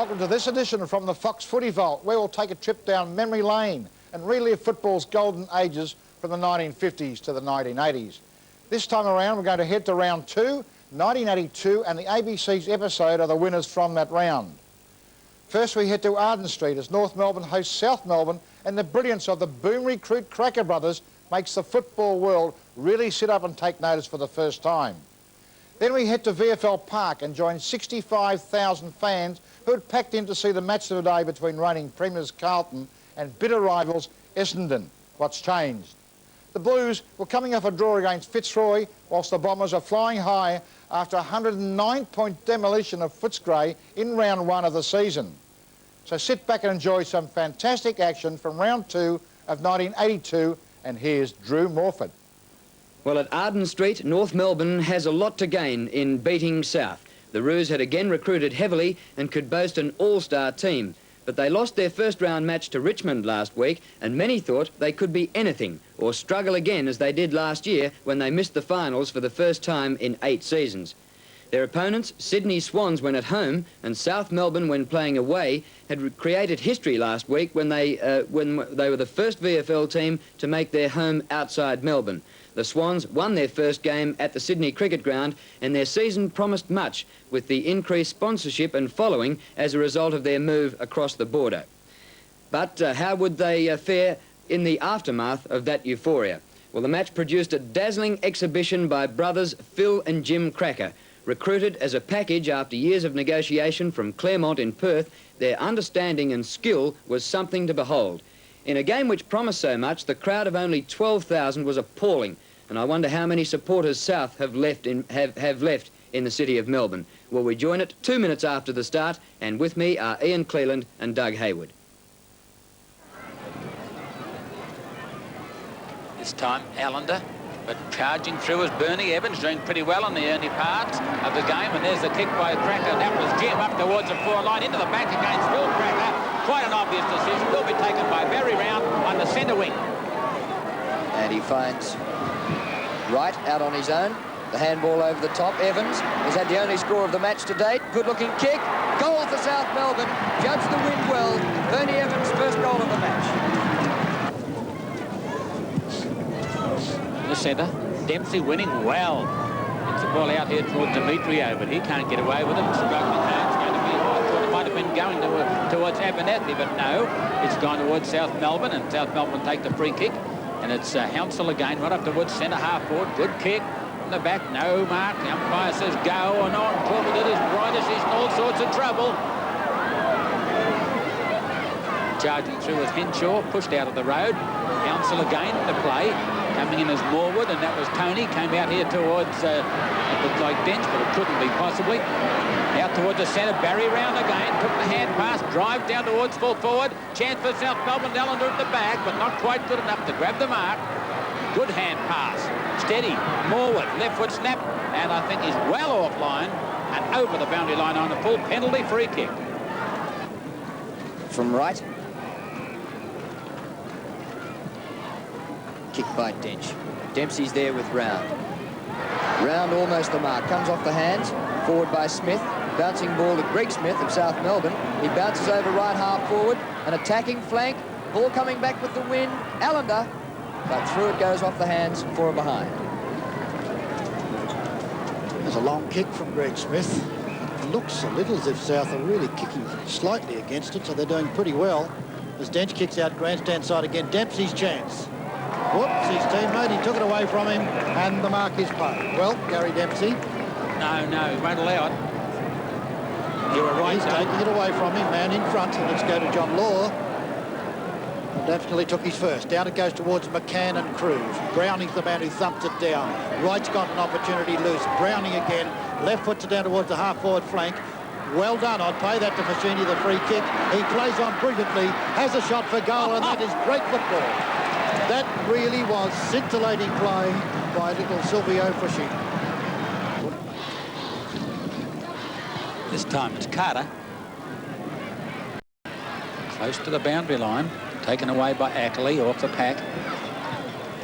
welcome to this edition from the Fox Footy Vault, where we'll take a trip down memory lane and relive football's golden ages from the 1950s to the 1980s. This time around, we're going to head to round 2, 1982, and the ABC's episode of the winners from that round. First, we head to Arden Street as North Melbourne hosts South Melbourne, and the brilliance of the boom recruit Cracker brothers makes the football world really sit up and take notice for the first time. Then we head to VFL Park and join 65,000 fans who had packed in to see the match of the day between reigning premiers Carlton and bitter rivals Essendon. What's changed? The Blues were coming off a draw against Fitzroy, whilst the Bombers are flying high after a 109-point demolition of Footscray in round 1 of the season. So sit back and enjoy some fantastic action from round 2 of 1982, and here's Drew Morford. Well, at Arden Street, North Melbourne has a lot to gain in beating South. The Roos had again recruited heavily and could boast an all-star team. But they lost their first-round match to Richmond last week, and many thought they could be anything or struggle again as they did last year when they missed the finals for the first time in 8 seasons. Their opponents, Sydney Swans, when at home, and South Melbourne, when playing away, had created history last week when they were the first VFL team to make their home outside Melbourne. The Swans won their first game at the Sydney Cricket Ground, and their season promised much with the increased sponsorship and following as a result of their move across the border. But how would they fare in the aftermath of that euphoria? Well, the match produced a dazzling exhibition by brothers Phil and Jim Cracker. Recruited as a package after years of negotiation from Claremont in Perth, their understanding and skill was something to behold. In a game which promised so much, the crowd of only 12,000 was appalling, and I wonder how many supporters South have left in the city of Melbourne. Well, we join it 2 minutes after the start, and with me are Ian Cleland and Doug Hayward. This time, Allender, but charging through is Bernie Evans, doing pretty well in the early part of the game, and there's the kick by Cracker. That was Jim up towards the 4 line, into the back against Phil Cracker. Quite an obvious decision, will be taken by Barry Round on the centre wing. And he finds Wright out on his own. The handball over the top. Evans has had the only score of the match to date. Good-looking kick. Goal for South Melbourne. Judge the wind well. Bernie Evans' first goal of the match. In the centre, Dempsey winning well. It's the ball out here towards Demetrio, but he can't get away with it. It's struggling hard. It's going to be, I thought it might have been going towards Abernethy, but no. It's gone towards South Melbourne, and South Melbourne take the free kick. And it's Hounsell again, right up towards centre half forward. Good kick. In the back, no mark. The umpire says go, and on. Corbett is bright as he's in all sorts of trouble. Charging through with Henshaw, pushed out of the road. Hounsell again to play. Coming in as Morwood, and that was Tony. Came out here towards, it looked like Dench, but it couldn't be possibly. Out towards the centre, Barry Round again. Took the hand pass, drive down towards full forward. Chance for South Melbourne, Allender at the back, but not quite good enough to grab the mark. Good hand pass. Steady. Morwood, left foot snap, and I think he's well offline and over the boundary line on a full penalty free kick. From Wright. Kick by Dench. Dempsey's there with Round. Round almost the mark. Comes off the hands. Forward by Smith. Bouncing ball to Greg Smith of South Melbourne. He bounces over right half forward. An attacking flank. Ball coming back with the wind. Allender. But through it goes off the hands for a behind. There's a long kick from Greg Smith. It looks a little as if South are really kicking slightly against it, so they're doing pretty well. As Dench kicks out grandstand side again. Dempsey's chance. Whoops, his teammate, he took it away from him, and the mark is paid. Well, Gary Dempsey. No, he won't allow it. You were right. He's taking it away from him, man in front. Let's go to John Law. Definitely took his first. Down it goes towards McCann and Cruz. Browning's the man who thumped it down. Wright's got an opportunity loose. Browning again. Left foot's down towards the half-forward flank. Well done. I'd pay that to Fascini, the free kick. He plays on brilliantly, has a shot for goal, and that is great football. That really was scintillating play by little Silvio Fascini. This time it's Carter. Close to the boundary line. Taken away by Ackley off the pack,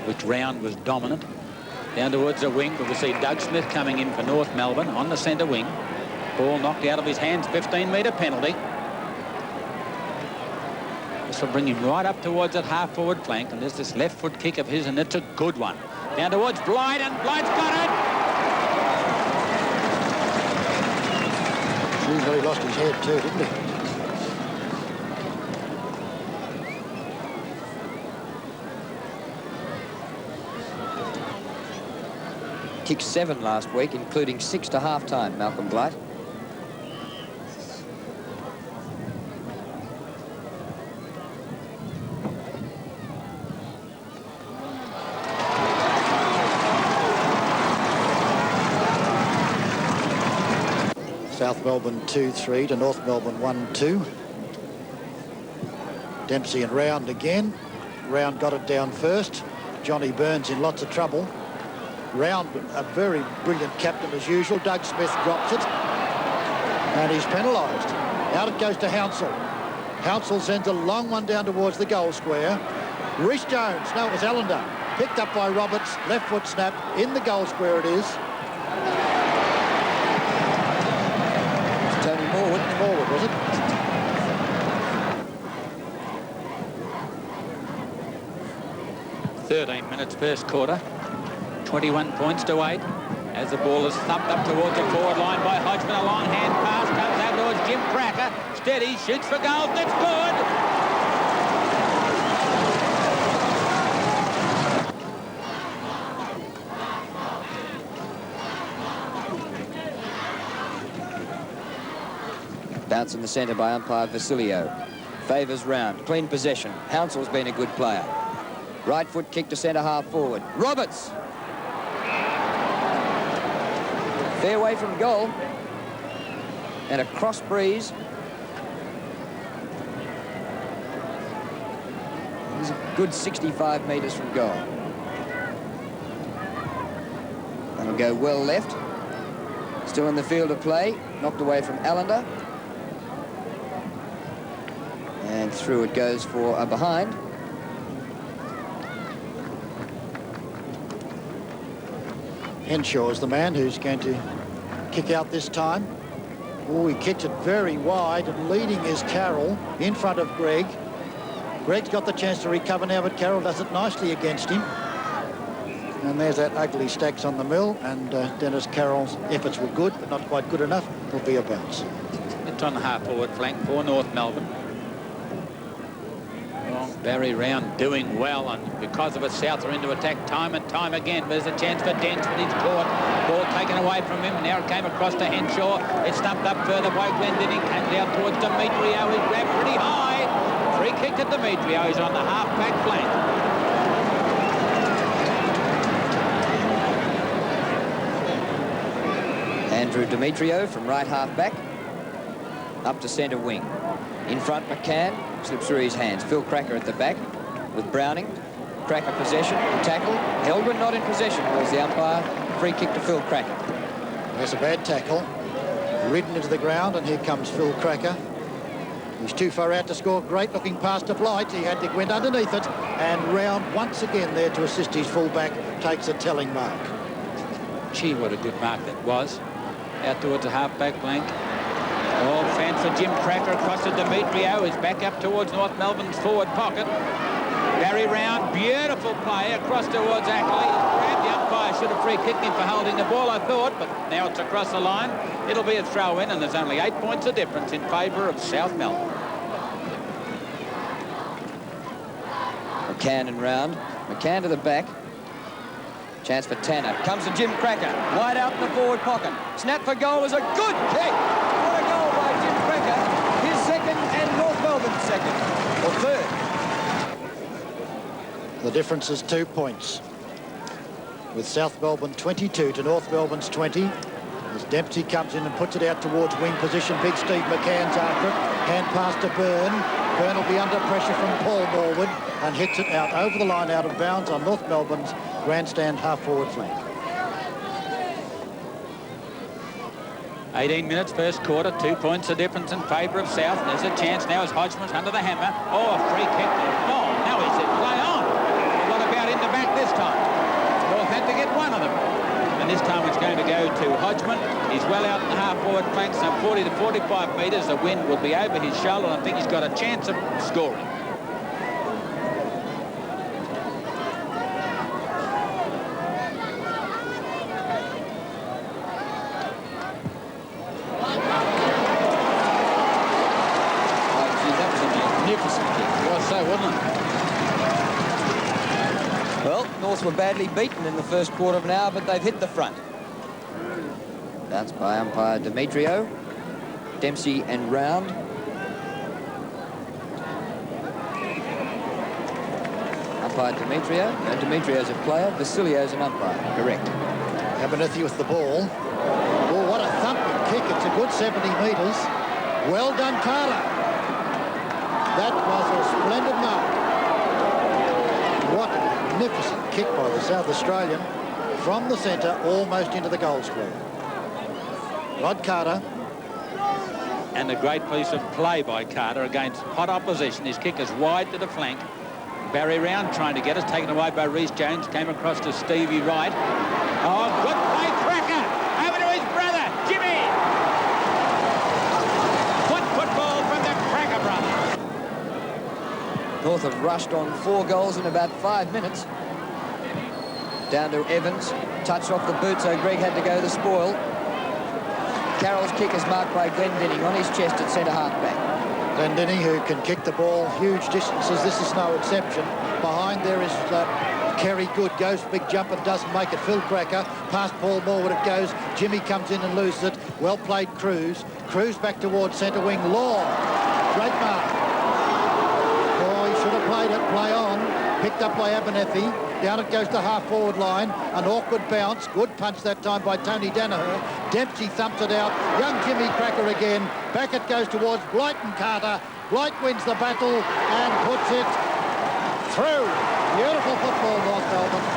which Round was dominant. Down towards the wing, but we see Doug Smith coming in for North Melbourne on the centre wing. Ball knocked out of his hands, 15-metre penalty. This will bring him right up towards that half-forward flank, and there's this left-foot kick of his, and it's a good one. Down towards Blythe, and Blythe's got it! Shrewsbury lost his head too, didn't he? Kicked 7 last week, including 6 to half-time, Malcolm Blight. South Melbourne 2-3 to North Melbourne 1-2. Dempsey and Round again. Round got it down first. Johnny Burns in lots of trouble. Round, a very brilliant captain as usual. Doug Smith drops it. And he's penalised. Out it goes to Hounsell. Hounsell sends a long one down towards the goal square. Rhys Jones, no, it was Allender. Picked up by Roberts. Left foot snap. In the goal square it is. Tony Morwood. Morwood, was it? Minutes first quarter. 21 points to 8. As the ball is thumped up towards the forward line by Hodgman. A long hand pass comes out towards Jim Cracker. Steady, shoots for goal. That's good. Bounce in the centre by umpire Vasilio. Favours Round. Clean possession. Hounsell's been a good player. Right foot kick to centre half forward. Roberts. Fair way from goal. And a cross breeze. He's a good 65 metres from goal. That'll go well left. Still in the field of play. Knocked away from Allender. And through it goes for a behind. Henshaw's the man who's going to kick out this time. Oh, he kicked it very wide, and leading is Carroll in front of Greg. Greg's got the chance to recover now, but Carroll does it nicely against him. And there's that ugly Stacks on the mill, and Dennis Carroll's efforts were good, but not quite good enough. Will be a bounce. It's on the half-forward flank for North Melbourne. Barry Round doing well, and because of it, South are into attack time and time again. There's a chance for Dent, but he's caught. Ball taken away from him. Now it came across to Henshaw. It's stumped up further by Glendinning. Comes out towards Demetrio. He's grabbed pretty high. Free kick to Demetrio. He's on the half-back flank. Andrew Demetrio from right half-back. Up to centre wing. In front, McCann slips through his hands. Phil Cracker at the back with Browning. Cracker possession, tackle. Held but not in possession, was the umpire. Free kick to Phil Cracker. There's a bad tackle. Ridden into the ground, and here comes Phil Cracker. He's too far out to score. Great looking pass to Blight. He had to went underneath it, and Round once again there to assist his fullback. Takes a telling mark. Gee, what a good mark that was. Out towards the half-back flank. Oh, fan for Jim Cracker across to Demetrio. He's back up towards North Melbourne's forward pocket. Barry Round, beautiful play across towards Ackley. Grabbed the umpire, should have free kicked him for holding the ball, I thought, but now it's across the line. It'll be a throw-in, and there's only 8 points of difference in favour of South Melbourne. McCann and Round. McCann to the back. Chance for Tanner. Comes to Jim Cracker. Wide out in the forward pocket. Snap for goal is a good kick. What a goal by Jim Cracker. His second and North Melbourne's second. Or third. The difference is 2 points. With South Melbourne 22 to North Melbourne's 20. As Dempsey comes in and puts it out towards wing position. Big Steve McCann's after it. Hand pass to Byrne. Byrne will be under pressure from Paul Morwood and hits it out over the line out of bounds on North Melbourne's grandstand half-forward flank. 18 minutes first quarter, 2 points the difference in favour of South. There's a chance now as Hodgman's under the hammer. Oh, a free kick. Oh, now he's in play on. What about in the back this time? North had to get one of them. And this time it's going to go to Hodgman. He's well out in the half-forward flank, some 40 to 45 metres. The wind will be over his shoulder, and I think he's got a chance of scoring. magnificent kick. It was so, wasn't it? Well, North were badly beaten in the first quarter of an hour, but they've hit the front. That's by umpire Demetrio. Dempsey and Round. Umpire Demetrio. No, Demetrio's a player. Vasilio's an umpire. Correct. Abernethy with the ball. Oh, what a thumping kick. It's a good 70 metres. Well done, Carter. That was a splendid mark. What a magnificent kick by the South Australian from the centre almost into the goal square. Rod Carter. And a great piece of play by Carter against hot opposition. His kick is wide to the flank. Barry Round trying to get us, taken away by Rhys Jones. Came across to Stevie Wright. Oh, good play, Cracker. Over to his brother, Jimmy. Good football from the Cracker brothers. North have rushed on 4 goals in about 5 minutes. Down to Evans. Touch off the boot, so Greg had to go the spoil. Carroll's kick is marked by Glendinning on his chest at centre half-back. Glendinning, who can kick the ball huge distances. This is no exception. Behind there is Kerry Good. Goes for big jump and doesn't make it. Phil Cracker. Past Paul Morwood it goes. Jimmy comes in and loses it. Well played, Cruz. Cruz back towards centre wing. Law. Great mark. Oh, he should have played it. Play on. Picked up by Abernethy. Down it goes to half-forward line. An awkward bounce. Good punch that time by Tony Danaher. Dempsey thumps it out. Young Jimmy Cracker again. Back it goes towards Blight and Carter. Blight wins the battle and puts it through. Beautiful football, North Melbourne.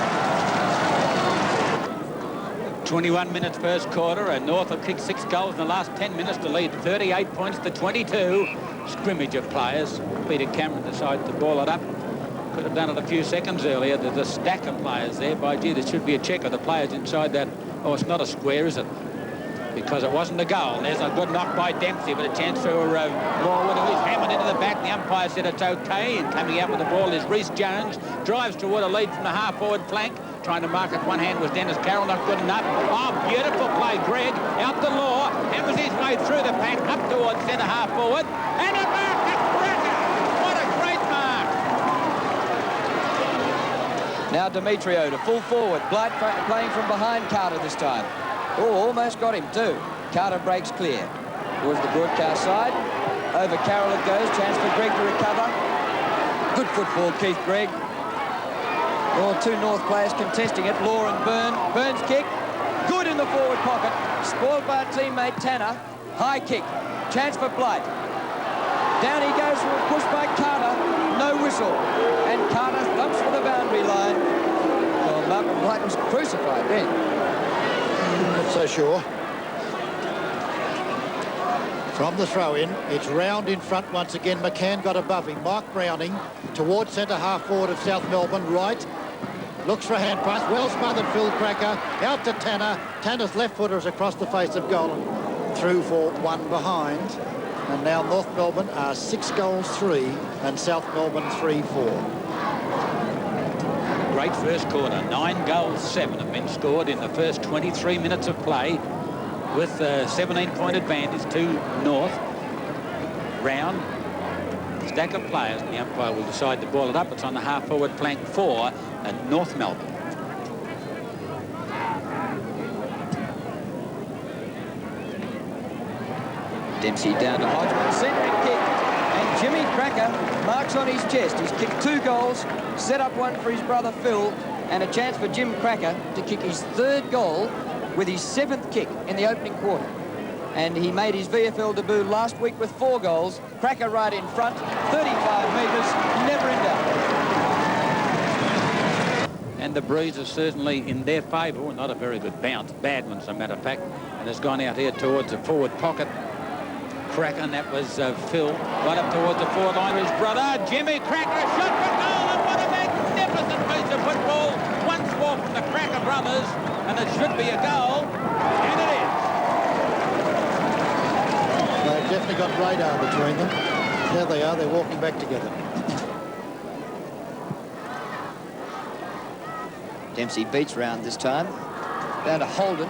21 minutes first quarter, and North have kicked 6 goals in the last 10 minutes to lead 38 points to 22. Scrimmage of players. Peter Cameron decided to ball it up. Could have done it a few seconds earlier. There's a stack of players there. By gee, there should be a check of the players inside that. Oh, it's not a square, is it? Because it wasn't a goal. There's a good knock by Dempsey, but a chance for Morwood, who is hammered into the back. The umpire said it's okay, and coming out with the ball is Rhys Jones. Drives toward a lead from the half-forward flank. Trying to mark it one hand was Dennis Carroll, not good enough. Oh, beautiful play, Greg. Out the law, hammers his way through the pack, up towards centre half-forward. And a mark at Cracker. What a great mark. Now Demetrio to full forward. Blight playing from behind Carter this time. Oh, almost got him too. Carter breaks clear. Towards the broadcast side. Over Carroll it goes. Chance for Greg to recover. Good football, Keith Greg. Oh, 2 North players contesting it. Law and Byrne. Byrne's kick. Good in the forward pocket. Spoiled by a teammate, Tanner. High kick. Chance for Blight. Down he goes for a push by Carter. No whistle. And Carter thumps for the boundary line. Well, Malcolm Blight was crucified then. Not so sure. From the throw-in, it's Round in front once again. McCann got above him. Mark Browning towards centre half-forward of South Melbourne. Right. Looks for a hand pass. Well smothered Phil Cracker. Out to Tanner. Tanner's left footer is across the face of goal and through for 1 behind. And now North Melbourne are 6 goals 3 and South Melbourne 3-4. Great first quarter. 9 goals, 7 have been scored in the first 23 minutes of play, with a 17-point advantage to North. Round, stack of players, and the umpire will decide to ball it up. It's on the half-forward flank for North Melbourne. Dempsey down to Hodgman. Centering kick. And Jimmy Cracker marks on his chest. He's kicked 2 goals, set up one for his brother Phil, and a chance for Jim Cracker to kick his 3rd goal with his 7th kick in the opening quarter. And he made his VFL debut last week with 4 goals. Cracker right in front, 35 metres, never in doubt. And the breeze is certainly in their favour. Well, not a very good bounce. Bad one, as a matter of fact. And has gone out here towards the forward pocket. Cracker, and that was Phil. Right up towards the forward line of his brother, Jimmy Cracker. Shot for goal, and what a magnificent piece of football. Once more from the Cracker brothers, and it should be a goal. And it is. They've definitely got radar between them. There they are. They're walking back together. Dempsey beats Round this time. Down to Holden,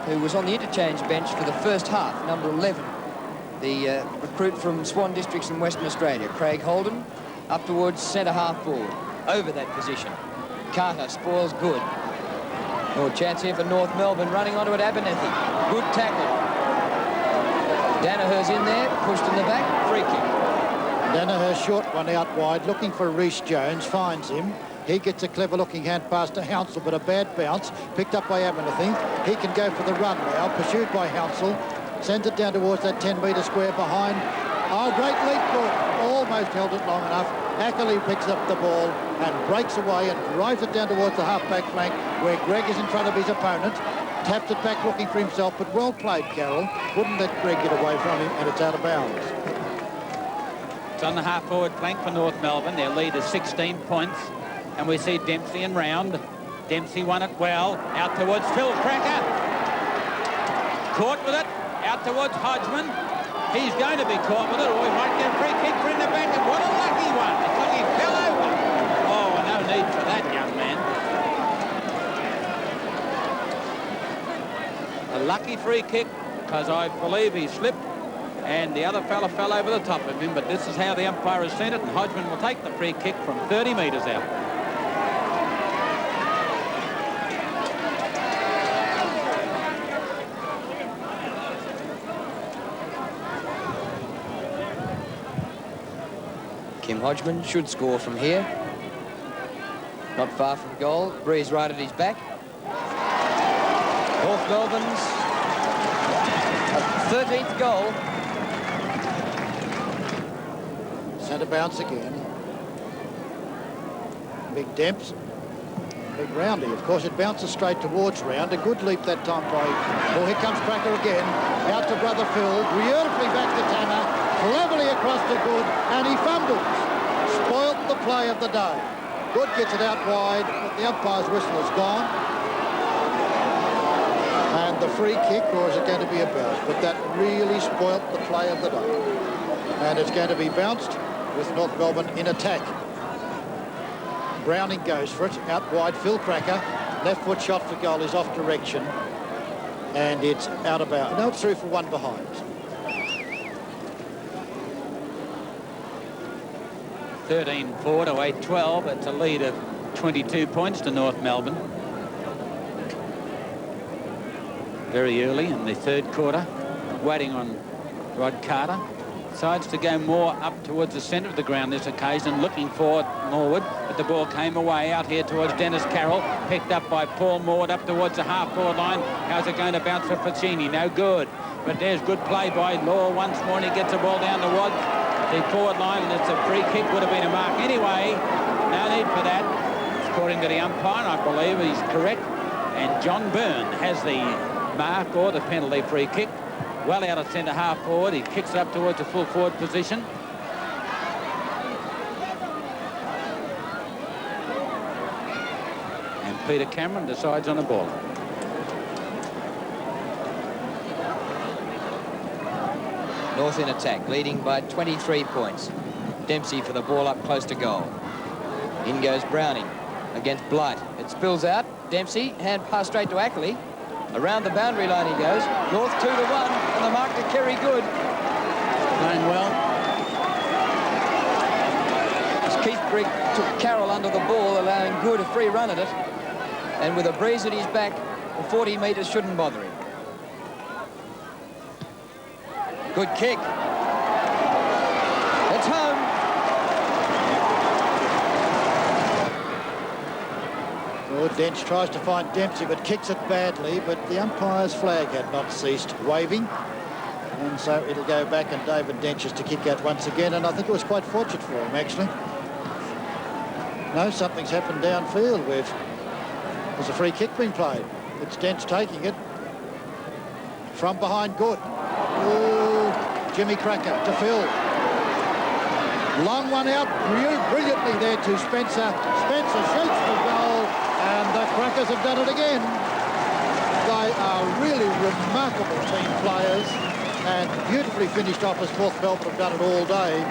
who was on the interchange bench for the first half, number 11. the recruit from Swan Districts in Western Australia, Craig Holden, up towards centre-half forward, over that position. Carter spoils good. More chance here for North Melbourne, running onto it, Abernethy. Good tackle. Danaher's in there, pushed in the back, free kick. Danaher short one out wide, looking for Rhys Jones, finds him. He gets a clever-looking hand pass to Hounsell, but a bad bounce, picked up by Abernethy. He can go for the run now, pursued by Hounsell. Sends it down towards that 10-metre square behind. Oh, great leap, good. Almost held it long enough. Ackley picks up the ball and breaks away and drives it down towards the half-back flank where Greg is in front of his opponent. Taps it back looking for himself, but well played, Carroll. Wouldn't let Greg get away from him, and it's out of bounds. It's on the half-forward flank for North Melbourne. Their lead is 16 points. And we see Dempsey and Round. Dempsey won it well. Out towards Phil Cracker. Caught with it. Out towards Hodgman. He's going to be caught with it, or he might get a free kick for in the back. And what a lucky one. It's like he fell over. Oh, no need for that, young man. A lucky free kick, because I believe he slipped and the other fella fell over the top of him, but this is how the umpire has seen it, and Hodgman will take the free kick from 30 metres out. Kim Hodgman should score from here. Not far from goal. Breeze right at his back. North Melbourne's 13th goal. Centre bounce again. Big Demps. Big Roundy. Of course, it bounces straight towards Round. A good leap that time by... Well, here comes Cracker again. Out to Brother Phil. Beautifully back to Tanner. Cleverly across to Good. And he fumbles. Spoilt the play of the day. Good gets it out wide, but the umpire's whistle is gone. And the free kick, or is it going to be a bounce? But that really spoilt the play of the day. And it's going to be bounced with North Melbourne in attack. Browning goes for it, out wide, Phil Cracker. Left foot shot for goal is off direction. And it's out of bounds. No, it's through for one behind. 13-4 to 8-12. It's a lead of 22 points to North Melbourne. Very early in the third quarter. Waiting on Rod Carter. Decides to go more up towards the centre of the ground this occasion, looking for Morwood, but the ball came away out here towards Dennis Carroll, picked up by Paul Morwood up towards the half-forward line. How's it going to bounce for Pacini? No good. But there's good play by Law once more, and he gets the ball down towards the forward line, and it's a free kick. Would have been a mark anyway. No need for that. According to the umpire, I believe he's correct. And John Byrne has the mark or the penalty free kick. Well out of centre half forward. He kicks it up towards the full forward position. And Peter Cameron decides on a ball. North in attack, leading by 23 points. Dempsey for the ball up close to goal. In goes Browning against Blight. It spills out. Dempsey, hand pass straight to Ackley. Around the boundary line he goes. North 2-1, and the mark to Kerry Good. Playing well. As Keith Brigg took Carroll under the ball, allowing Good a free run at it. And with a breeze at his back, the 40 metres shouldn't bother him. Good kick. It's home. Well, Dench tries to find Dempsey, but kicks it badly, but the umpire's flag had not ceased waving. And so it'll go back, and David Dench is to kick out once again, and I think it was quite fortunate for him, actually. No, something's happened downfield. There's a free kick being played. It's Dench taking it. From behind, Good. Ooh, Jimmy Cracker to Phil. Long one out, brilliantly there to Spencer. Spencer shoots for goal, and the Crackers have done it again. They are really remarkable team players, and beautifully finished off as North Melbourne have done it all day.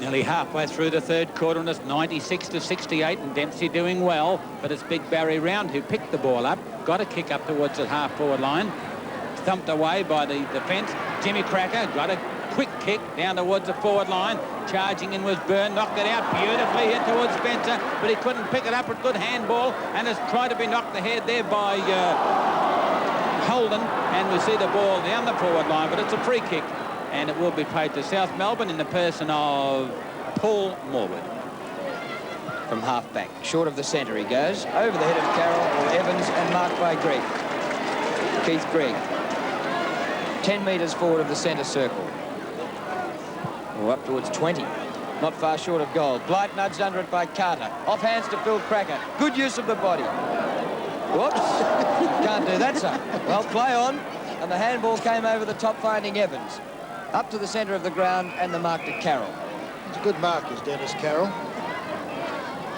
Nearly halfway through the third quarter, and it's 96-68, and Dempsey doing well, but it's Big Barry Round who picked the ball up, got a kick up towards the half-forward line, thumped away by the defence. Jimmy Cracker got a quick kick down towards the forward line. Charging in was Byrne, knocked it out beautifully, hit towards Spencer, but he couldn't pick it up. A good handball, and has tried to be knocked ahead there by Holden, and we see the ball down the forward line, but it's a free kick, and it will be played to South Melbourne in the person of Paul Morwood. From half-back, short of the centre he goes, over the head of Carroll or Evans, and marked by Gregg. Keith Gregg. 10 metres forward of the centre circle. Or up towards 20. Not far short of goal. Blight nudged under it by Carter. Off hands to Phil Cracker. Good use of the body. Whoops. Can't do that, son. Well, play on. And the handball came over the top, finding Evans. Up to the centre of the ground, and the mark to Carroll. It's a good mark, is Dennis Carroll.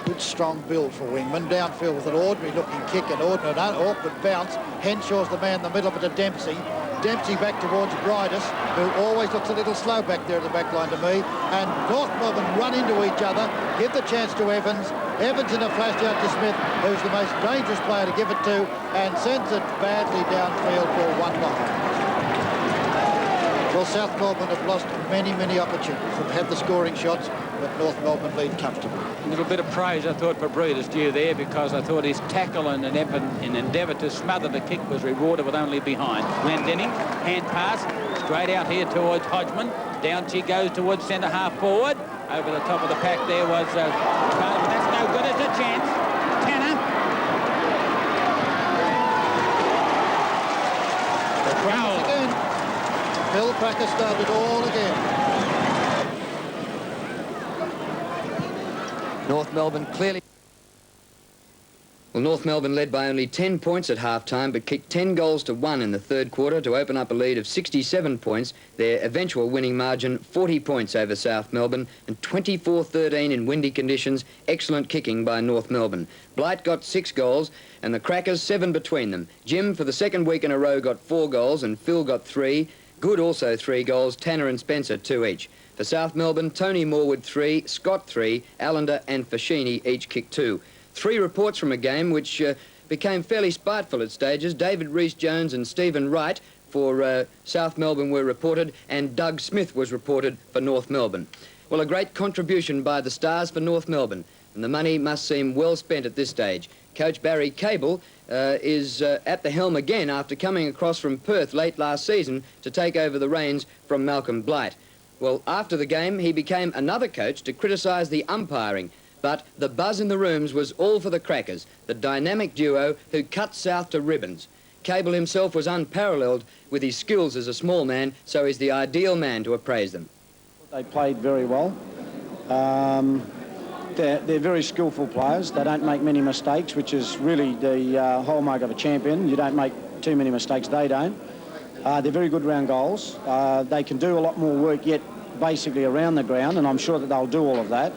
Good strong build for Wingman. Downfield with an ordinary looking kick and ordinary awkward bounce. Henshaw's the man in the middle of it to Dempsey. Dempsey back towards Bridus, who always looks a little slow back there at the back line to me. And North Melbourne run into each other, give the chance to Evans. Evans in a flash out to Smith, who's the most dangerous player to give it to, and sends it badly downfield for 1 behind. Well, South Melbourne have lost many, many opportunities. They've had the scoring shots, but North Melbourne lead comfortably. A little bit of praise, I thought, for Breeders due there, because I thought his tackle and an endeavour to smother the kick was rewarded with only behind. Glendinning, hand pass, straight out here towards Hodgman. Down she goes towards centre half forward. Over the top of the pack there was... that's no good. It's a chance. Tanner. Goal. Again. Phil Cracker started all again. North Melbourne clearly... Well, North Melbourne led by only 10 points at half-time, but kicked 10 goals to 1 in the third quarter to open up a lead of 67 points. Their eventual winning margin, 40 points over South Melbourne, and 24-13 in windy conditions. Excellent kicking by North Melbourne. Blight got 6 goals, and the Crackers 7 between them. Jim, for the second week in a row, got 4 goals, and Phil got 3. Good also 3 goals, Tanner and Spencer 2 each. For South Melbourne, Tony Morwood 3, Scott 3, Allender and Fashini each kicked 2. 3 reports from a game which became fairly spiteful at stages. David Rhys-Jones and Stephen Wright for South Melbourne were reported, and Doug Smith was reported for North Melbourne. Well, a great contribution by the Stars for North Melbourne, and the money must seem well spent at this stage. Coach Barry Cable is at the helm again after coming across from Perth late last season to take over the reins from Malcolm Blight. Well, after the game, he became another coach to criticise the umpiring. But the buzz in the rooms was all for the Crackers, the dynamic duo who cut South to ribbons. Cable himself was unparalleled with his skills as a small man, so he's the ideal man to appraise them. They played very well. They're very skillful players. They don't make many mistakes, which is really the hallmark of a champion. You don't make too many mistakes, they don't. They're very good round goals. They can do a lot more work yet basically around the ground, and I'm sure that they'll do all of that.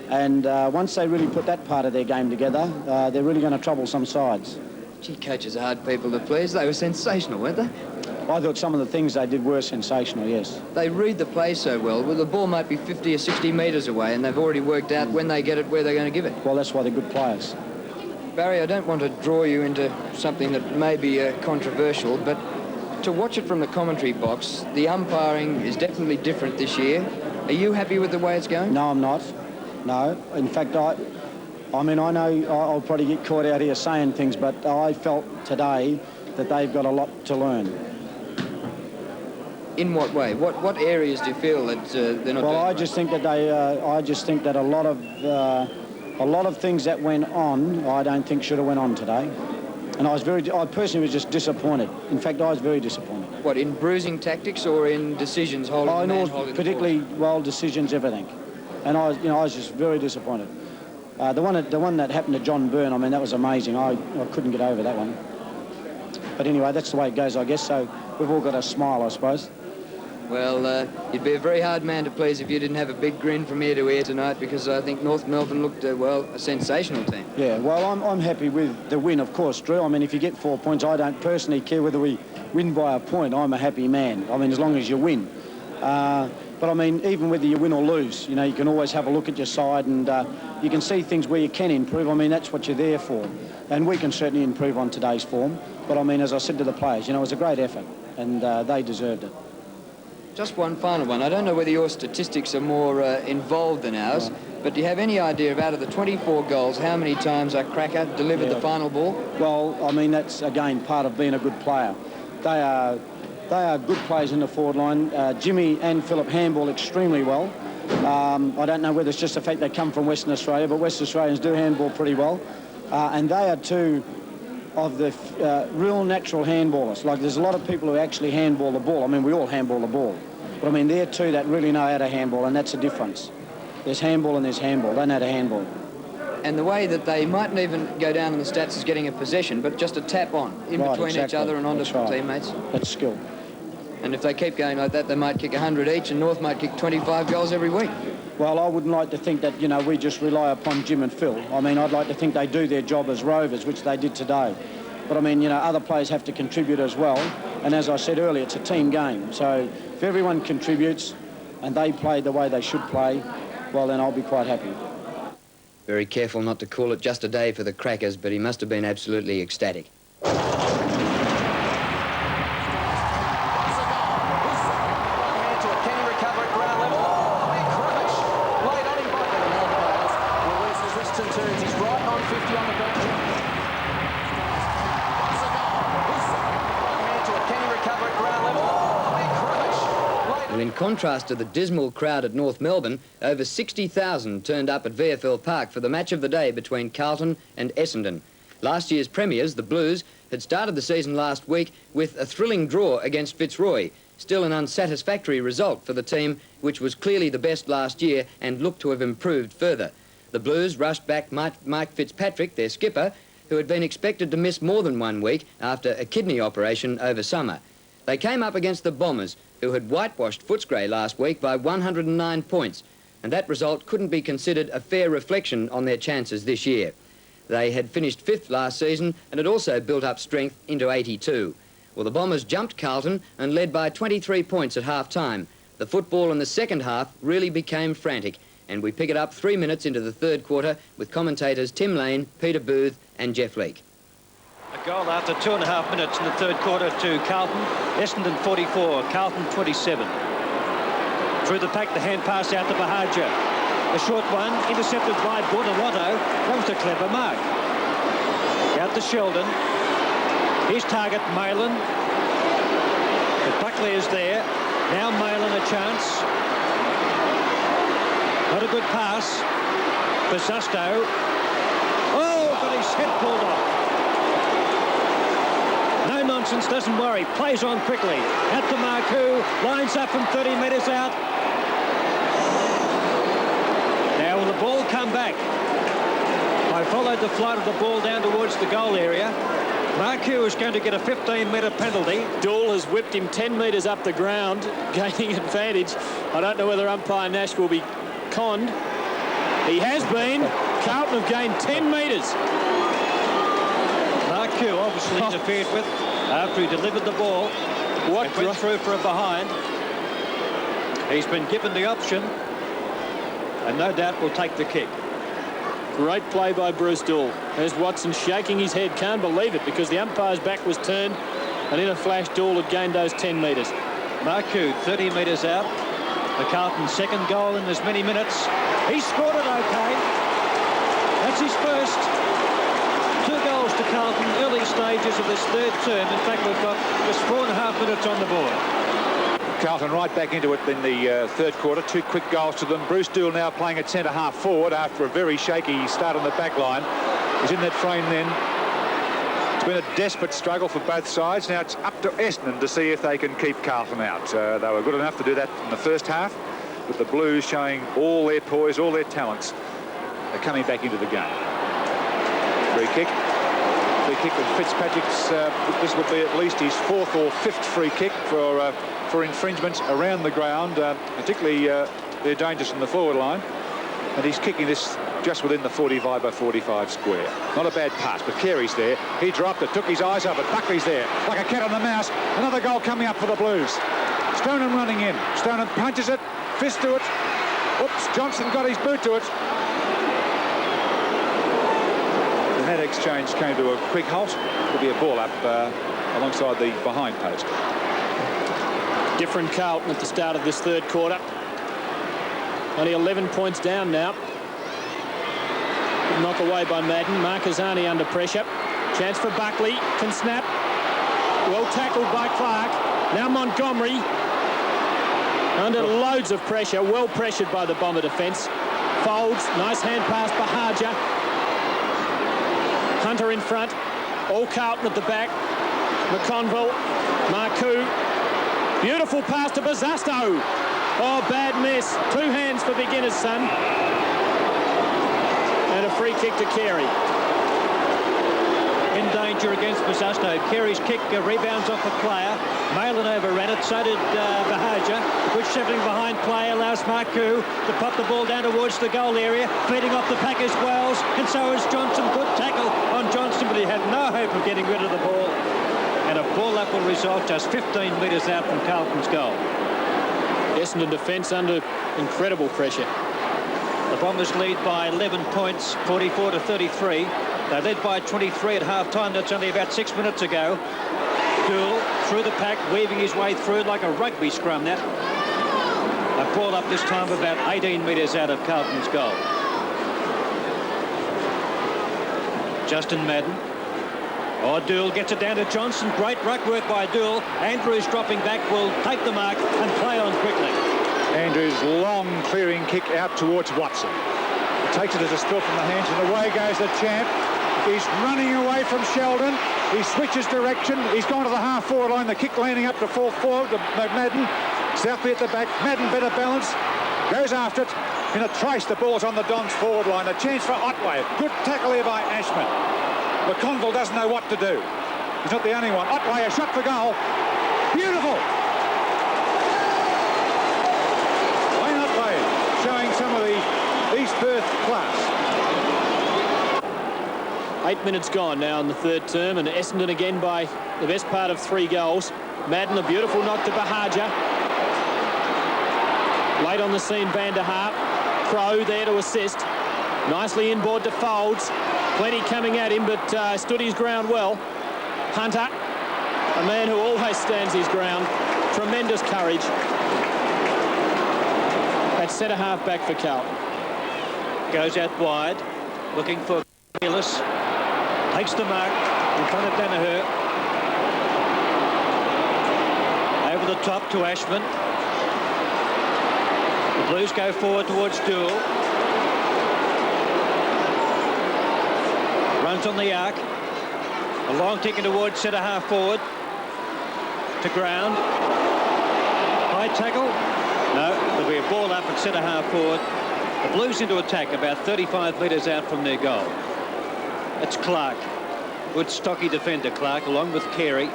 And once they really put that part of their game together, they're really going to trouble some sides. Gee, coaches are hard people to please. They were sensational, weren't they? I thought some of the things they did were sensational, yes. They read the play so well. Well, the ball might be 50 or 60 metres away, and they've already worked out when they get it, where they're going to give it. Well, that's why they're good players. Barry, I don't want to draw you into something that may be controversial, but to watch it from the commentary box, the umpiring is definitely different this year. Are you happy with the way it's going? No, I'm not. No. In fact, I mean, I know I'll probably get caught out here saying things, but I felt today that they've got a lot to learn. In what way? What areas do you feel that they're not doing? Well, I just think that a lot of things that went on, I don't think should have went on today. And I personally was just disappointed. In fact, I was very disappointed. What, in bruising tactics or in decisions holding the man holding particularly, well, decisions, everything. And I was just very disappointed. The one that happened to John Byrne, I mean, that was amazing. I couldn't get over that one. But anyway, that's the way it goes, I guess. So we've all got a smile, I suppose. Well, you'd be a very hard man to please if you didn't have a big grin from ear to ear tonight, because I think North Melbourne looked, well, a sensational team. Yeah, well, I'm happy with the win, of course, Drew. I mean, if you get 4 points, I don't personally care whether we win by a point. I'm a happy man. I mean, as long as you win. But I mean, even whether you win or lose, you know, you can always have a look at your side, and you can see things where you can improve. I mean, that's what you're there for. And we can certainly improve on today's form. But I mean, as I said to the players, you know, it was a great effort, and they deserved it. Just one final one. I don't know whether your statistics are more involved than ours, but do you have any idea of, out of the 24 goals, how many times a cracker delivered the final ball? Well, I mean, that's, again, part of being a good player. They are good players in the forward line. Jimmy and Philip handball extremely well. I don't know whether it's just the fact they come from Western Australia, but Western Australians do handball pretty well. And they are two of the real natural handballers. Like, there's a lot of people who actually handball the ball. I mean, we all handball the ball. But, I mean, they're two that really know how to handball, and that's the difference. There's handball and there's handball. They know how to handball. And the way that they mightn't even go down in the stats as getting a possession, but just a tap on in between each other and onto teammates. That's skill. And if they keep going like that, they might kick 100 each, and North might kick 25 goals every week. Well, I wouldn't like to think that, you know, we just rely upon Jim and Phil. I mean, I'd like to think they do their job as rovers, which they did today. But, I mean, you know, other players have to contribute as well. And as I said earlier, it's a team game. So if everyone contributes and they play the way they should play, well, then I'll be quite happy. Very careful not to call it just a day for the Crackers, but he must have been absolutely ecstatic. Well, in contrast to the dismal crowd at North Melbourne, over 60,000 turned up at VFL Park for the match of the day between Carlton and Essendon. Last year's premiers, the Blues, had started the season last week with a thrilling draw against Fitzroy, still an unsatisfactory result for the team, which was clearly the best last year and looked to have improved further. The Blues rushed back Mike Fitzpatrick, their skipper, who had been expected to miss more than 1 week after a kidney operation over summer. They came up against the Bombers, who had whitewashed Footscray last week by 109 points, and that result couldn't be considered a fair reflection on their chances this year. They had finished 5th last season and had also built up strength into 82. Well, the Bombers jumped Carlton and led by 23 points at half-time. The football in the second half really became frantic, and we pick it up 3 minutes into the third quarter with commentators Tim Lane, Peter Booth and Jeff Leake. A goal after 2.5 minutes in the third quarter to Carlton. Essendon 44, Carlton 27. Through the pack, the hand pass out to Bahaja. The short one, intercepted by Bordelotto. That was a clever mark. Out to Sheldon. His target, Malin. But Buckley is there. Now Malin a chance. Not a good pass for Zusto. Oh, but his head pulled off. No nonsense, doesn't worry. Plays on quickly. Out to Marcoux. Lines up from 30 metres out. Now will the ball come back? I followed the flight of the ball down towards the goal area. Marcoux is going to get a 15-metre penalty. Doull has whipped him 10 metres up the ground, gaining advantage. I don't know whether umpire Nash will be conned. He has been. Carlton have gained 10 metres. Marcoux obviously interfered with after he delivered the ball. What went through for a behind. He's been given the option and no doubt will take the kick. Great play by Bruce Doull. There's Watson shaking his head. Can't believe it because the umpire's back was turned and in a flash Doull had gained those 10 metres. Marcoux 30 metres out. The Carlton's second goal in as many minutes. He scored it okay. That's his first. 2 goals to Carlton, early stages of this third term. In fact, we've got just 4.5 minutes on the board. Carlton right back into it in the third quarter. 2 quick goals to them. Bruce Doull now playing at centre-half forward after a very shaky start on the back line. He's in that frame then. It's been a desperate struggle for both sides. Now it's up to Essendon to see if they can keep Carlton out. They were good enough to do that in the first half, with the Blues showing all their poise, all their talents. They're coming back into the game. Free kick. Free kick with Fitzpatrick's. This will be at least his 4th or 5th free kick for infringements around the ground, particularly they're dangerous in the forward line. And he's kicking this just within the 45 by 45 square. Not a bad pass, but Carey's there. He dropped it, took his eyes up, but Buckley's there. Like a cat on the mouse. Another goal coming up for the Blues. Stoneham running in. Stoneham punches it, fist to it. Oops, Johnson got his boot to it. And that exchange came to a quick halt. Could be a ball up alongside the behind post. Different Carlton at the start of this third quarter. Only 11 points down now. Knock away by Madden. Marquezani under pressure. Chance for Buckley. Can snap. Well tackled by Clark. Now Montgomery. Under loads of pressure. Well pressured by the Bomber defence. Folds. Nice hand pass by Harger. Hunter in front. All Carlton at the back. McConville. Marcoux. Beautiful pass to Bosasto. Oh, bad miss. 2 hands for beginner's son. And a free kick to Carey. In danger against Bosasto. Carey's kick rebounds off a player. Malin overran it, so did Bahaja, which settling behind play allows Marcoux to pop the ball down towards the goal area, feeding off the pack as Wells, and so is Johnson. Good tackle on Johnson, but he had no hope of getting rid of the ball. And a ball up will result just 15 metres out from Carlton's goal. Essendon defence under incredible pressure. The Bombers lead by 11 points, 44 to 33. They led by 23 at half-time. That's only about 6 minutes ago. Doull through the pack, weaving his way through like a rugby scrum. That a ball up this time about 18 metres out of Carlton's goal. Justin Madden. Oh, Doull gets it down to Johnson. Great ruck work by Doull. Andrews dropping back will take the mark and play on quickly. Andrews' long clearing kick out towards Watson. Takes it as a spill from the hands, and away goes the champ. He's running away from Sheldon. He switches direction. He's gone to the half-forward line. The kick landing up to full forward to Madden. Southby at the back. Madden better balance. Goes after it. In a trace, the ball's on the Dons forward line. A chance for Otway. Good tackle here by Ashman. McConville doesn't know what to do. He's not the only one. Otway, a shot for goal. Beautiful. Wayne Otway showing some of the East Perth class. 8 minutes gone now in the third term, and Essendon again by the best part of 3 goals. Madden, a beautiful knock to Bahaja. Late on the scene, Van der Harp. Crow there to assist. Nicely inboard to Folds. Plenty coming at him, but stood his ground well. Hunter, a man who always stands his ground. Tremendous courage. At centre-half back for Carlton. Goes out wide, looking for Ellis. Takes the mark in front of Danaher. Over the top to Ashman. The Blues go forward towards Doull. Runs on the arc. A long kick towards centre-half forward. To ground. High tackle. No, there'll be a ball up at centre-half forward. The Blues into attack about 35 metres out from their goal. It's Clark. Good stocky defender, Clark, along with Carey.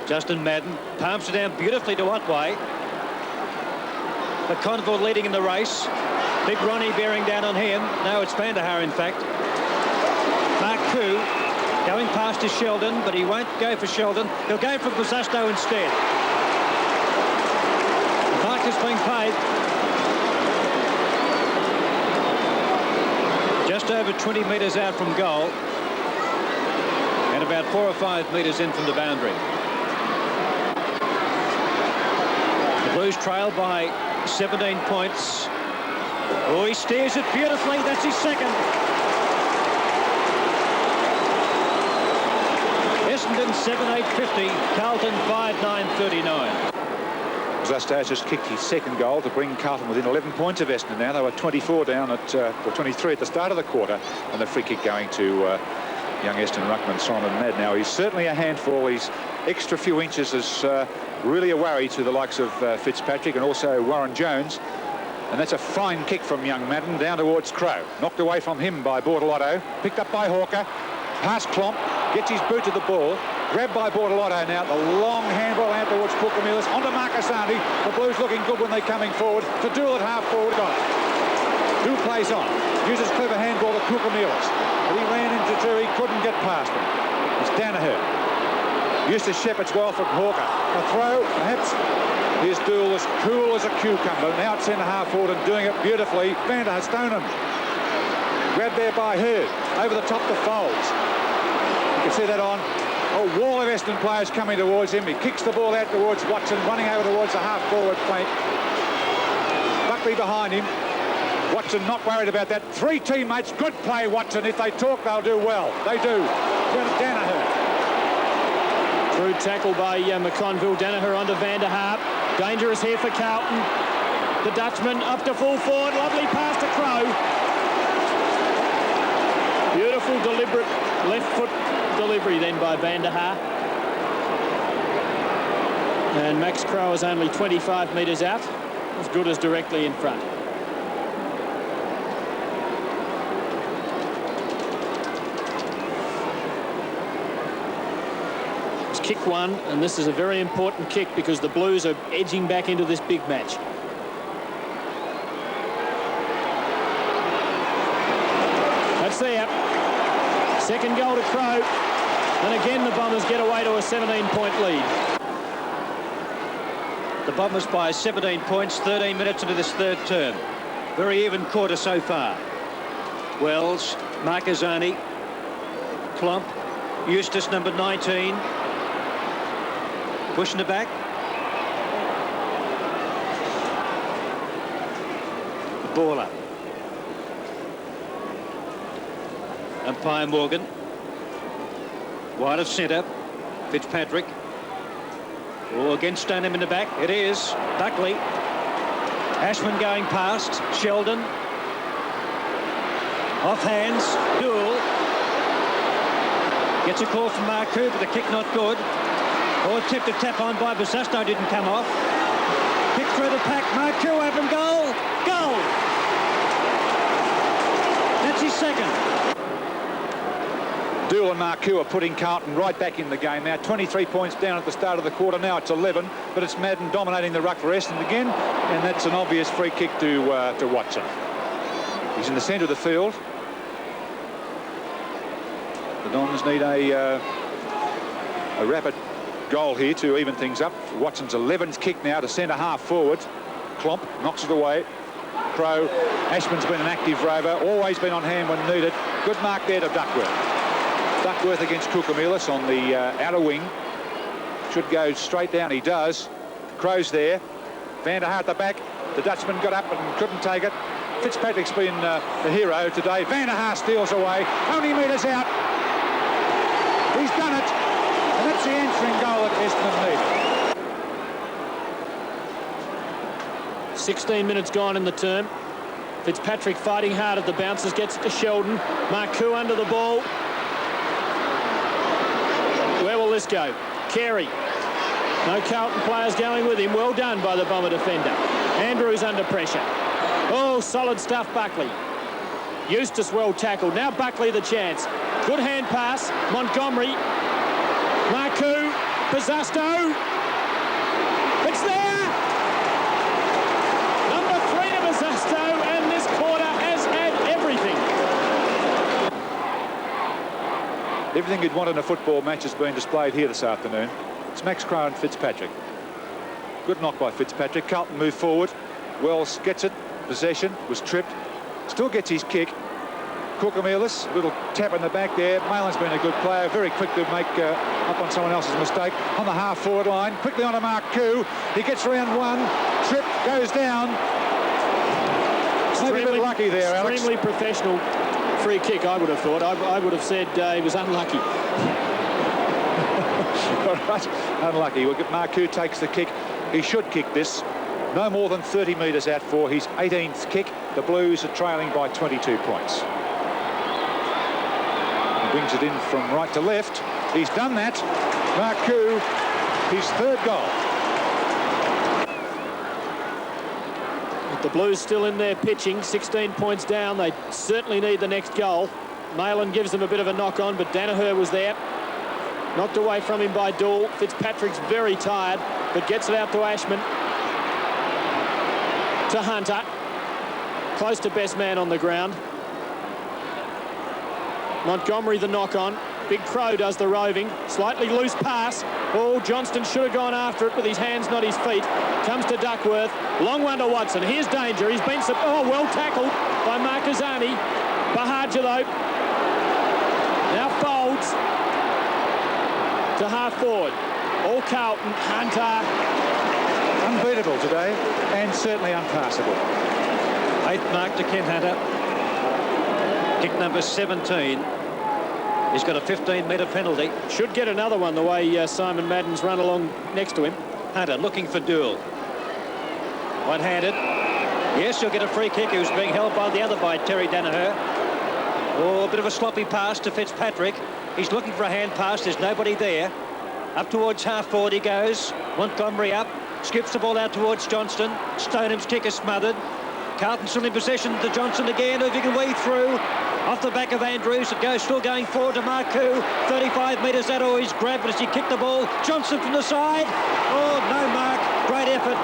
Justin Madden palms it down beautifully to Otway. McConville leading in the race. Big Ronnie bearing down on him. No, it's Van der Haar, in fact. Marcoux going past to Sheldon, but he won't go for Sheldon. He'll go for Bosasto instead. Mark is being paid. Just over 20 metres out from goal. And about 4 or 5 metres in from the boundary. The Blues trail by 17 points. Oh, he steers it beautifully. That's his second. Essendon 7-8-50. Carlton 5-9-39. Bosasto just kicked his second goal to bring Carlton within 11 points of Essendon now. They were 24 down at, or 23 at the start of the quarter, and the free kick going to young Essendon ruckman Simon Madden. Now, he's certainly a handful. His extra few inches is really a worry to the likes of Fitzpatrick and also Warren Jones. And that's a fine kick from young Madden down towards Crow. Knocked away from him by Bortolotto. Picked up by Hawker. Past Klomp. Gets his boot to the ball. Grabbed by Bortolotto now. The long handball out towards Pucamilis. Onto Marcassani. The Blues looking good when they're coming forward. To Doull at half forward. Got it. Doull plays on. Uses clever handball to Pucamilis. But he ran into two. He couldn't get past him. It's Danaher. Eustace Shepherd's well from Hawker. A throw, perhaps. Here's Doull as cool as a cucumber. Now at centre-half forward and doing it beautifully. Van der Stoneham. Grabbed there by Hurd. Over the top to Folds. You can see that on A wall of Essendon players coming towards him. He kicks the ball out towards Watson, running over towards the half-forward flank. Buckley behind him. Watson not worried about that. 3 teammates. Good play, Watson. If they talk, they'll do well. They do. Danaher. Through tackle by McConville. Danaher onto Van der Harp. Dangerous here for Carlton. The Dutchman up to full forward. Lovely pass to Crow. Beautiful, deliberate left foot delivery then by Van der Harp. And Max Crow is only 25 metres out. As good as directly in front. It's kick one, and this is a very important kick because the Blues are edging back into this big match. That's there. Second goal to Crow. And again, the Bombers get away to a 17-point lead. The Bombers by 17 points, 13 minutes into this third term. Very even quarter so far. Wells, Marcazzani, Klomp, Eustace, number 19. Pushing it back. Baller. Umpire Morgan. Wide of centre. Fitzpatrick. Oh, against Stoneham in the back. It is. Buckley. Ashman going past. Sheldon. Off hands. Duel. Gets a call from Marku, but the kick not good. Or tipped a tap on by Basasto, didn't come off. Kick through the pack. Marku open goal. Goal. That's his second. Dool and Marku are putting Carlton right back in the game now. 23 points down at the start of the quarter. Now it's 11, but it's Madden dominating the ruck for Essendon again, and that's an obvious free kick to Watson. He's in the centre of the field. The Dons need a rapid goal here to even things up. Watson's 11th kick now to centre half forward. Klomp knocks it away. Crow. Ashman's been an active rover, always been on hand when needed. Good mark there to Duckworth. Duckworth against Kukumilis on the outer wing. Should go straight down. He does. Crow's there. Van der Haar at the back. The Dutchman got up and couldn't take it. Fitzpatrick's been the hero today. Van der Haar steals away. Only metres out. He's done it. And that's the answering goal that Essendon needed. 16 minutes gone in the term. Fitzpatrick fighting hard at the bounces. Gets it to Sheldon. Marku under the ball. Where will this go? Carey. No Carlton players going with him. Well done by the Bomber defender. Andrews under pressure. Oh, solid stuff, Buckley. Eustace well tackled. Now Buckley the chance. Good hand pass. Montgomery. Marku. Basasto. It's there! Number 3 to Basasto, and this quarter has had everything. Everything you'd want in a football match has been displayed here this afternoon. It's Max Crow and Fitzpatrick. Good knock by Fitzpatrick. Carlton move forward. Wells gets it. Possession. Was tripped. Still gets his kick. Kukumilis, little tap in the back there. Malin's been a good player. Very quick to make up on someone else's mistake. On the half-forward line. Quickly on to Marku. He gets around one. Trip. Goes down. Maybe a bit lucky there, Alex. Extremely professional free kick, I would have thought. I would have said he was unlucky. All right, unlucky. Marku takes the kick. He should kick this. No more than 30 metres out for his 18th kick. The Blues are trailing by 22 points. He brings it in from right to left. He's done that. Marku, his third goal. With the Blues still in there pitching, 16 points down. They certainly need the next goal. Malin gives them a bit of a knock on, but Danaher was there. Knocked away from him by Dool. Fitzpatrick's very tired, but gets it out to Ashman. To Hunter. Close to best man on the ground. Montgomery the knock on. Big Crow does the roving. Slightly loose pass. Oh, Johnston should have gone after it with his hands, not his feet. Comes to Duckworth. Long one to Watson. Here's danger. He's been well tackled by Marcazzani. Bahaja though. Now folds. to half forward. All Carlton. Hunter. Unbeatable today, and certainly unpassable. 8th mark to Ken Hunter. Kick number 17. He's got a 15-metre penalty. Should get another one the way Simon Madden's run along next to him. Hunter looking for Dool. One-handed. Yes, he'll get a free kick. He was being held by the other by Terry Danaher. Oh, a bit of a sloppy pass to Fitzpatrick. He's looking for a hand pass. There's nobody there. Up towards half forward he goes. Montgomery up. Skips the ball out towards Johnston. Stoneham's kick is smothered. Carlton still in possession to Johnston again. If he can weave through. Off the back of Andrews. It goes still going forward to Marcoux. 35 metres. That always grabbed as he kicked the ball. Johnston from the side. Oh, no mark. Great effort.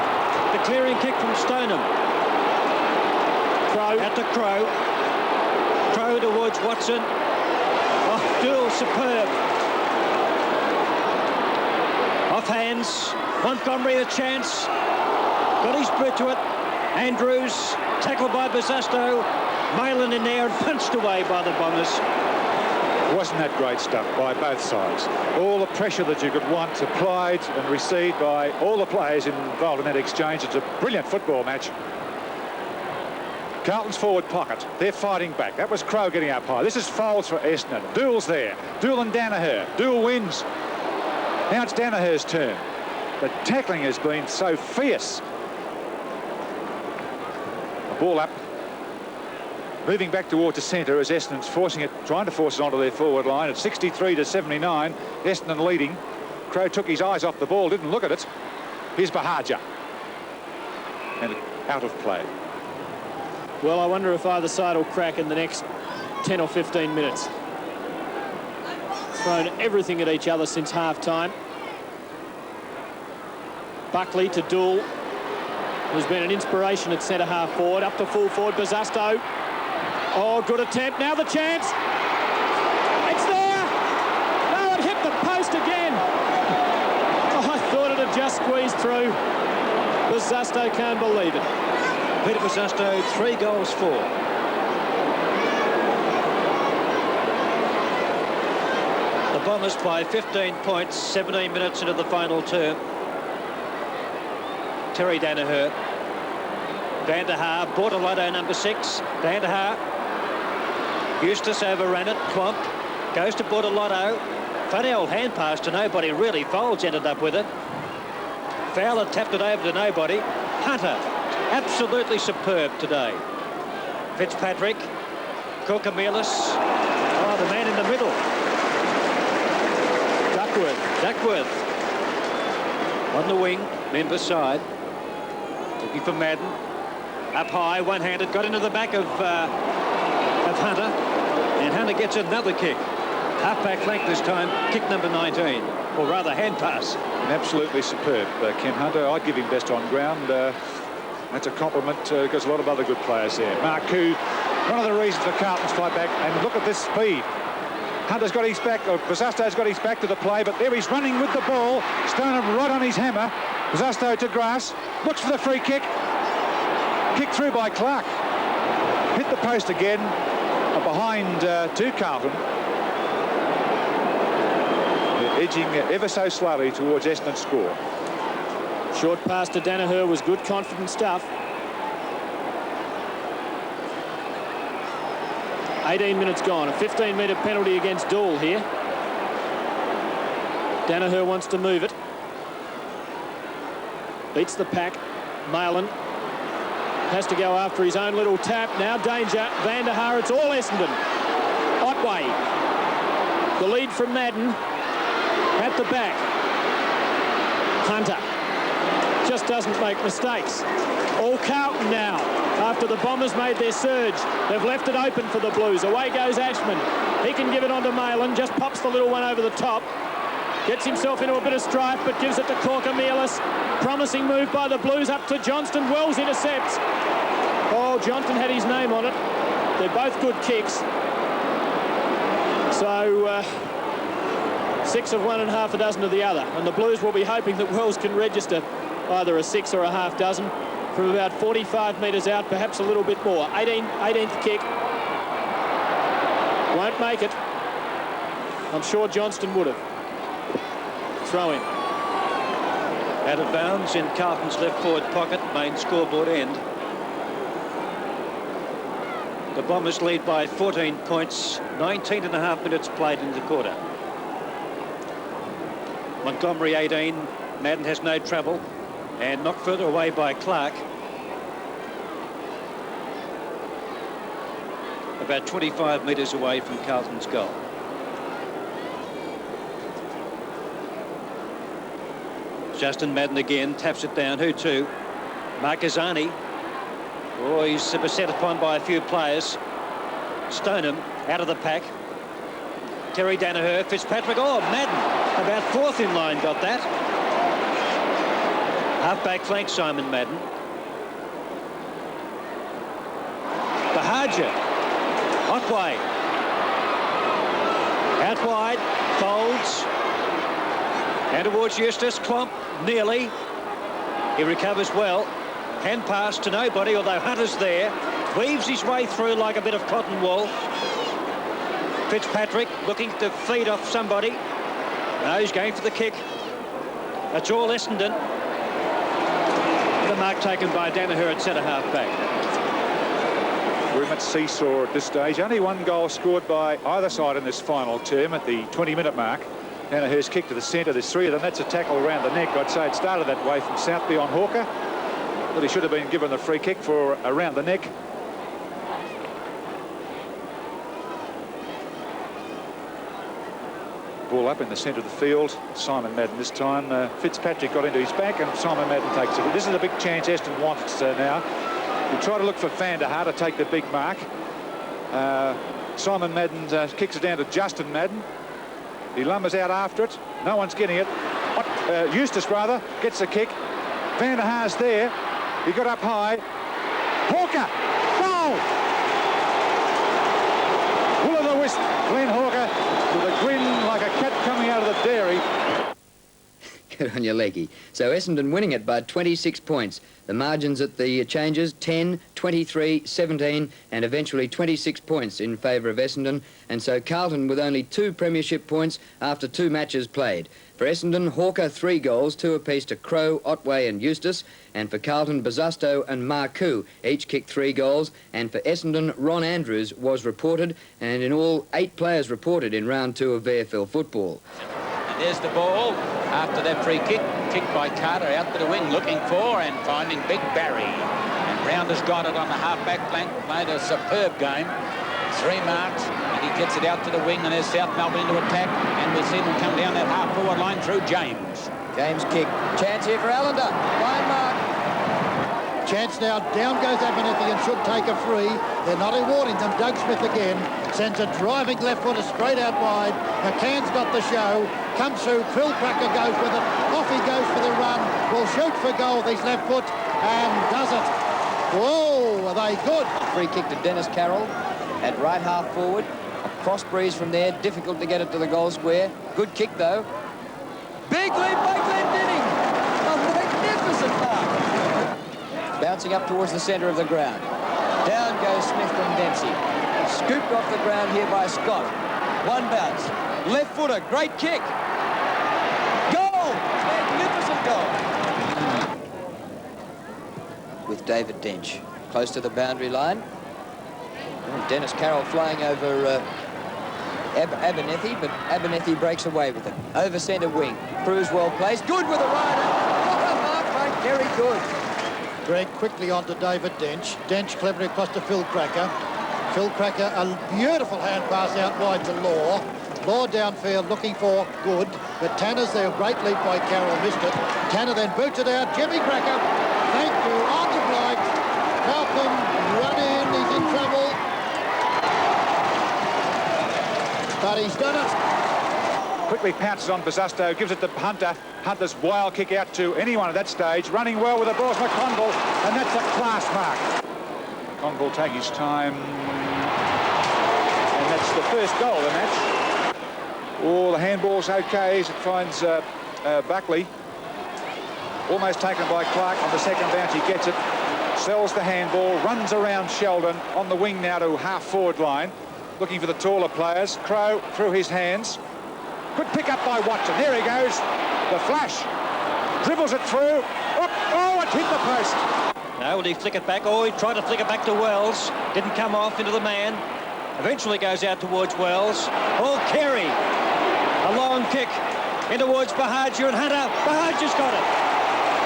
The clearing kick from Stoneham. Crow. Out to Crow. Crow towards Watson. Oh, Dool superb. Off hands. Montgomery a chance. Got his boot to it. Andrews tackled by Bosustow. Malin in there and punched away by the Bombers. Wasn't that great stuff by both sides? All the pressure that you could want applied and received by all the players involved in that exchange. It's a brilliant football match. Carlton's forward pocket. They're fighting back. That was Crow getting up high. This is Foles for Essendon. Dool's there. Dool and Danaher. Dool wins. Now it's Danaher's turn. The tackling has been so fierce. The ball up. Moving back towards the centre as Essendon's forcing it, trying to force it onto their forward line at 63 to 79. Essendon leading. Crow took his eyes off the ball, didn't look at it. Here's Bahaja. And out of play. Well, I wonder if either side will crack in the next 10 or 15 minutes. Thrown everything at each other since half-time. Buckley to Dool, who's been an inspiration at centre half forward. Up to full forward, Bosustow. Oh, good attempt. Now the chance. It's there. No, it hit the post again. Oh, I thought it had just squeezed through. Bosustow can't believe it. Peter Bosustow, 3 goals for. The Bombers by 15 points, 17 minutes into the final term. Terry Danaher. Van der Haar, Bortolotto number 6. Van der Haar. Eustace overran it. Klomp goes to Bortolotto. Funny old hand pass to nobody, really. Folds ended up with it. Fowler tapped it over to nobody. Hunter, absolutely superb today. Fitzpatrick. Kokomilis. Oh, the man in the middle. Duckworth. On the wing, member side. Looking for Madden. Up high, one-handed, got into the back of Hunter. And Hunter gets another kick. Half-back flank this time, kick number 19. Or rather, hand pass. And absolutely superb, Ken Hunter. I'd give him best on ground. That's a compliment because a lot of other good players there. Marcoux, one of the reasons for Carlton's fight back. And look at this speed. Hunter's got his back, or Bosustow's got his back to the play, but there he's running with the ball. Stoneham right on his hammer. Bosustow to grass. Looks for the free kick. Kicked through by Clark. Hit the post again. Behind to Carlton. They're edging ever so slowly towards Essendon's score. Short pass to Danaher was good, confident stuff. 18 minutes gone. A 15-metre penalty against Dool here. Danaher wants to move it. Beats the pack. Malin has to go after his own little tap. Now danger. Van der Haar, it's all Essendon. Otway. The lead from Madden. At the back. Hunter. Just doesn't make mistakes. All Carlton now. After the Bombers made their surge, they've left it open for the Blues. Away goes Ashman. He can give it on to Malin. Just pops the little one over the top. Gets himself into a bit of strife, but gives it to Korkamielis. Promising move by the Blues up to Johnston. Wells intercepts. Oh, Johnston had his name on it. They're both good kicks. So 6 of one and half a dozen of the other. And the Blues will be hoping that Wells can register either a 6 or a half dozen from about 45 metres out, perhaps a little bit more. 18th kick. Won't make it. I'm sure Johnston would have. throw-in. Out of bounds in Carlton's left forward pocket, main scoreboard end. The Bombers lead by 14 points, 19.5 minutes played in the quarter. Montgomery 18, Madden has no trouble, and knocked further away by Clark. About 25 metres away from Carlton's goal. Justin Madden again, taps it down. Who to? Marquezani. Oh, he's beset upon by a few players. Stoneham out of the pack. Terry Danaher, Fitzpatrick. Oh, Madden, about fourth in line, got that. Half-back flank, Simon Madden. Bahagia. Otway. Out wide, folds. And towards Eustace, Klomp, nearly. He recovers well. Hand pass to nobody, although Hunter's there. Weaves his way through like a bit of cotton wool. Fitzpatrick looking to feed off somebody. No, he's going for the kick. That's all Essendon. The mark taken by Danaher at centre half back. Very much seesaw at this stage. Only one goal scored by either side in this final term at the 20-minute mark. Danaher's kick to the centre. There's three of them. That's a tackle around the neck. I'd say it started that way from Southby on Hawker. But he should have been given the free kick for around the neck. Ball up in the centre of the field. Simon Madden this time. Fitzpatrick got into his back and Simon Madden takes it. This is a big chance Eston wants now. He'll try to look for Van der Haar to take the big mark. Simon Madden kicks it down to Justin Madden. He lumbers out after it. No one's getting it. Eustace, rather, gets the kick. Van der Haar's there. He got up high. Hawker! Goal! Will-o'-the-wisp, Glenn Hawker, with a grin like a cat coming out of the dairy. Good on your leggy. So Essendon winning it by 26 points. The margins at the changes, 10, 23, 17 and eventually 26 points in favour of Essendon. And so Carlton with only 2 premiership points after 2 matches played. For Essendon, Hawker 3 goals, 2 apiece to Crowe, Otway and Eustace. And for Carlton, Bosustow and Marcoux each kicked 3 goals. And for Essendon, Ron Andrews was reported. And in all, 8 players reported in round 2 of VFL football. And there's the ball after that free kick, kicked by Carter out to the wing, looking for and finding Big Barry. And Round has got it on the half-back flank, made a superb game. 3 marks, and he gets it out to the wing, and there's South Melbourne into attack, and we see them come down that half-forward line through James. James kick. Chance here for Allender. Line mark. Chance now, down goes Abernethy and should take a free. They're not awarding them. Doug Smith again sends a driving left footer straight out wide. McCann's got the show. Comes through, Phil Cracker goes with it. Off he goes for the run. Will shoot for goal with his left foot and does it. Whoa, are they good? Free kick to Dennis Carroll at right half forward. A cross breeze from there, difficult to get it to the goal square. Good kick though. Big lead by Glendinning. A magnificent mark. Bouncing up towards the centre of the ground. Down goes Smith from Dempsey. Scooped off the ground here by Scott. One bounce. Left footer, great kick. Goal! Magnificent goal. With David Dench close to the boundary line. And Dennis Carroll flying over Abernethy, but Abernethy breaks away with it. Over centre wing. Cruz well placed. Good with a rider. What a mark by Kerry Good. Greg quickly on to David Dench. Dench cleverly across to Phil Cracker. Phil Cracker, a beautiful hand pass out wide to Law. Law downfield looking for Good, but Tanner's there. Great leap by Carroll, missed it. Tanner then boots it out. Jimmy Cracker, thank you, on the break. Malcolm run in, he's in trouble. But he's done it. Quickly pounces on Bosustow, gives it to Hunter. Hunter's wild kick out to anyone at that stage. Running well with the ball, McConville, and that's a class mark. McConville take his time, and that's the first goal of the match. Oh, the handball's okay as it finds Buckley. Almost taken by Clark on the second bounce. He gets it, sells the handball, runs around Sheldon on the wing now to half-forward line, looking for the taller players. Crowe through his hands. Good pick up by Watson. There he goes. The flash. Dribbles it through. Oh, it hit the post. Now, will he flick it back? Oh, he tried to flick it back to Wells. Didn't come off into the man. Eventually goes out towards Wells. Oh, Carey. A long kick in towards Bahagia and Hunter. Bahagia's got it.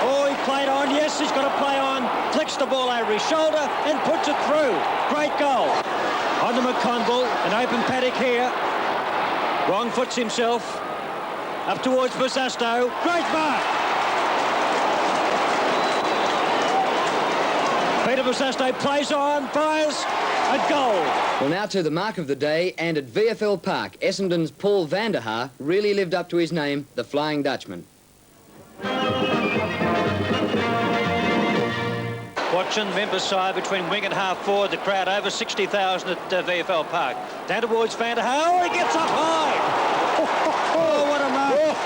Oh, he played on. Yes, he's got to play on. Flicks the ball over his shoulder and puts it through. Great goal. On to McConville. An open paddock here. Wrong foots himself. Up towards Busasto. Great mark. Peter Busasto plays on, fires, a goal. Well, now to the mark of the day, and at VFL Park, Essendon's Paul van der Haar really lived up to his name, the Flying Dutchman. Watson, members side between wing and half forward. The crowd over 60,000 at VFL Park. Down towards Van der Haar. Oh, he gets up high. Oh, what a mark.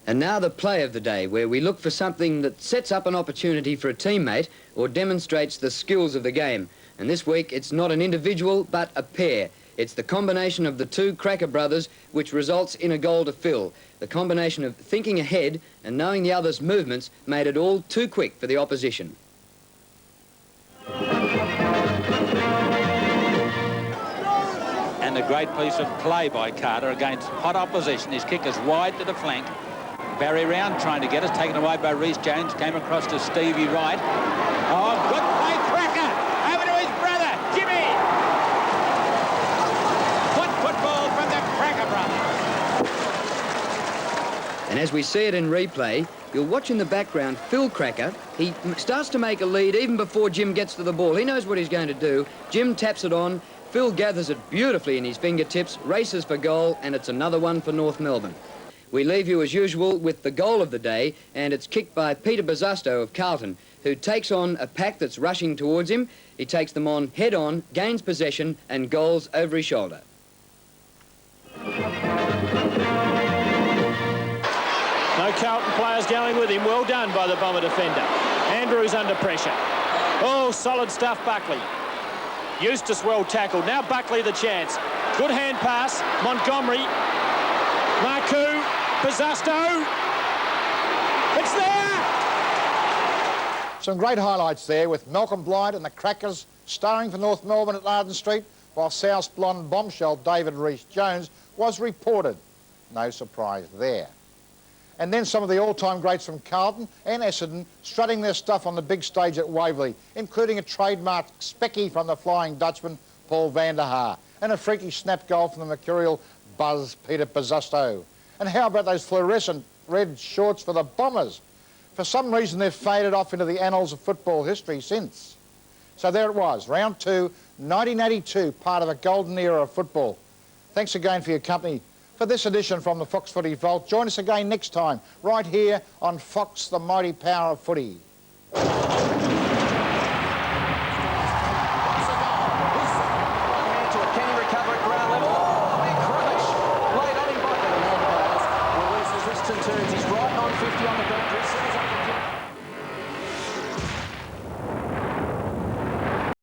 And now the play of the day, where we look for something that sets up an opportunity for a teammate or demonstrates the skills of the game. And this week, it's not an individual, but a pair. It's the combination of the two Cracker brothers which results in a goal to Phil. The combination of thinking ahead and knowing the other's movements made it all too quick for the opposition. And a great piece of play by Carter against hot opposition. His kick is wide to the flank. Barry round trying to get us, taken away by Rhys Jones, came across to Stevie Wright. Oh, good play, Cracker! Over to his brother, Jimmy! Good football from the Cracker brothers. And as we see it in replay, you'll watch in the background Phil Cracker. He starts to make a lead even before Jim gets to the ball. He knows what he's going to do. Jim taps it on. Phil gathers it beautifully in his fingertips, races for goal, and it's another one for North Melbourne. We leave you, as usual, with the goal of the day, and it's kicked by Peter Busasto of Carlton, who takes on a pack that's rushing towards him. He takes them on head-on, gains possession, and goals over his shoulder. No Carlton players going with him. Well done by the Bomber defender. Andrews under pressure. Oh, solid stuff, Buckley. Eustace well tackled. Now Buckley the chance. Good hand pass. Montgomery. Marcoux. Busasto. It's there! Some great highlights there with Malcolm Blight and the Crackers starring for North Melbourne at Arden Street, while South's blonde bombshell David Rhys Jones was reported. No surprise there. And then some of the all-time greats from Carlton and Essendon strutting their stuff on the big stage at Waverley, including a trademark specky from the Flying Dutchman, Paul van der Haar, and a freaky snap goal from the mercurial Buzz Peter Busasto. And how about those fluorescent red shorts for the Bombers? For some reason, they've faded off into the annals of football history since. So there it was, round 2, 1982, part of a golden era of football. Thanks again for your company for this edition from the Fox Footy Vault. Join us again next time, right here on Fox, the mighty power of footy.